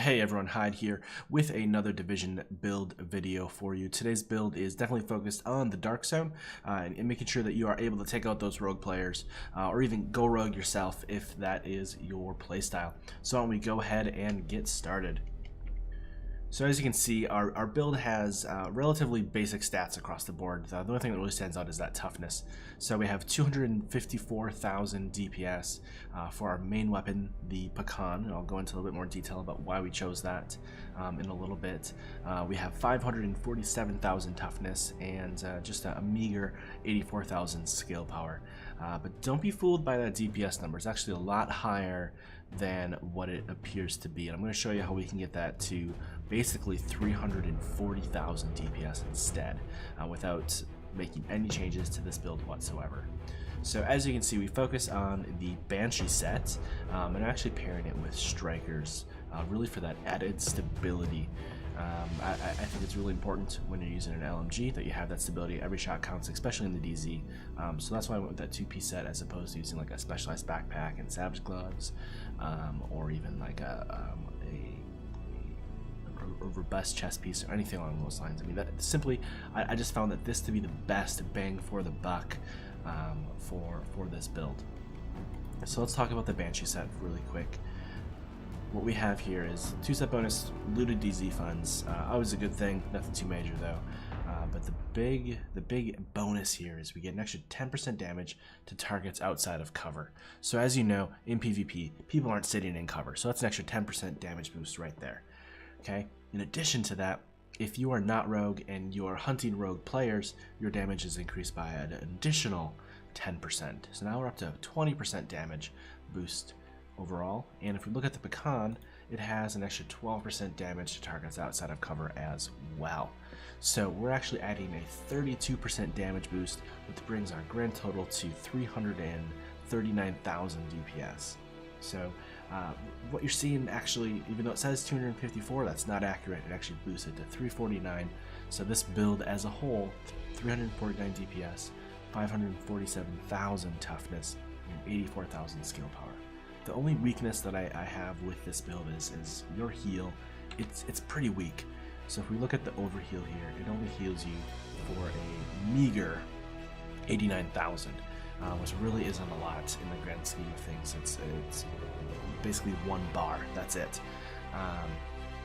Hey everyone, Hyde here with another Division build video for you. Today's build is definitely focused on the Dark Zone and making sure that you are able to take out those rogue players or even go rogue yourself if that is your playstyle. So why don't we go ahead and get started. So as you can see, our build has relatively basic stats across the board. The only thing that really stands out is that toughness. So we have 254,000 DPS for our main weapon, the Pecan, and I'll go into a little bit more detail about why we chose that in a little bit. We have 547,000 toughness and just a meager 84,000 skill power. But don't be fooled by that DPS number. It's actually a lot higher than what it appears to be, and I'm going to show you how we can get that to basically 340,000 DPS instead without making any changes to this build whatsoever. So as you can see, we focus on the Banshee set and actually pairing it with Strikers really for that added stability. I think it's really important when you're using an LMG that you have that stability. Every shot counts, especially in the DZ. So that's why I went with that 2-piece set as opposed to using like a specialized backpack and Savage gloves, or even like a robust chest piece or anything along those lines. I mean, that simply, I just found that this to be the best bang for the buck for this build. So let's talk about the Banshee set really quick. What we have here is 2-set bonus, looted DZ funds. Always a good thing, nothing too major though. But the big bonus here is we get an extra 10% damage to targets outside of cover. So as you know, in PvP, people aren't sitting in cover, so that's an extra 10% damage boost right there. Okay. In addition to that, if you are not rogue and you are hunting rogue players, your damage is increased by an additional 10%. So now we're up to 20% damage boost overall. And if we look at the Pecan, it has an extra 12% damage to targets outside of cover as well. So we're actually adding a 32% damage boost, which brings our grand total to 339,000 DPS. So what you're seeing actually, even though it says 254, that's not accurate. It actually boosts it to 349. So this build as a whole, 349 DPS, 547,000 toughness, and 84,000 skill power. The only weakness that I have with this build is your heal. It's pretty weak. So if we look at the overheal here, it only heals you for a meager 89,000, which really isn't a lot in the grand scheme of things. It's basically 1 bar. That's it.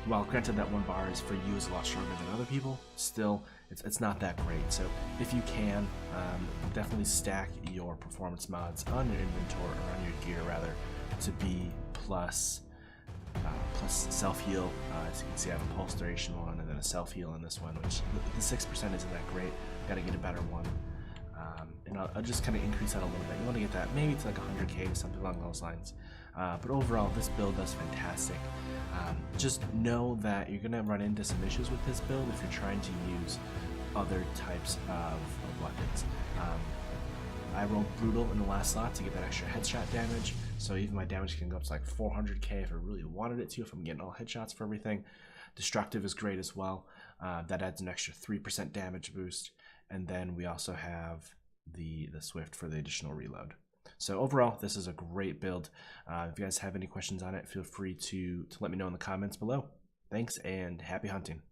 While granted that 1 bar is for you is a lot stronger than other people, still it's not that great. So if you can, definitely stack your performance mods on your inventory, or on your gear rather, to be plus self-heal. As you can see, I have a pulse duration one and then a self-heal in this one, which the 6% isn't that great. Gotta get a better one. And I'll just kind of increase that a little bit. You want to get that maybe to like 100k, something along those lines. But overall, this build does fantastic. Just know that you're going to run into some issues with this build if you're trying to use other types of weapons. I rolled Brutal in the last slot to get that extra headshot damage, so even my damage can go up to like 400k if I really wanted it to, if I'm getting all headshots for everything. Destructive is great as well. That adds an extra 3% damage boost, and then we also have the Swift for the additional reload. So overall, this is a great build. If you guys have any questions on it, feel free to let me know in the comments below. Thanks, and happy hunting.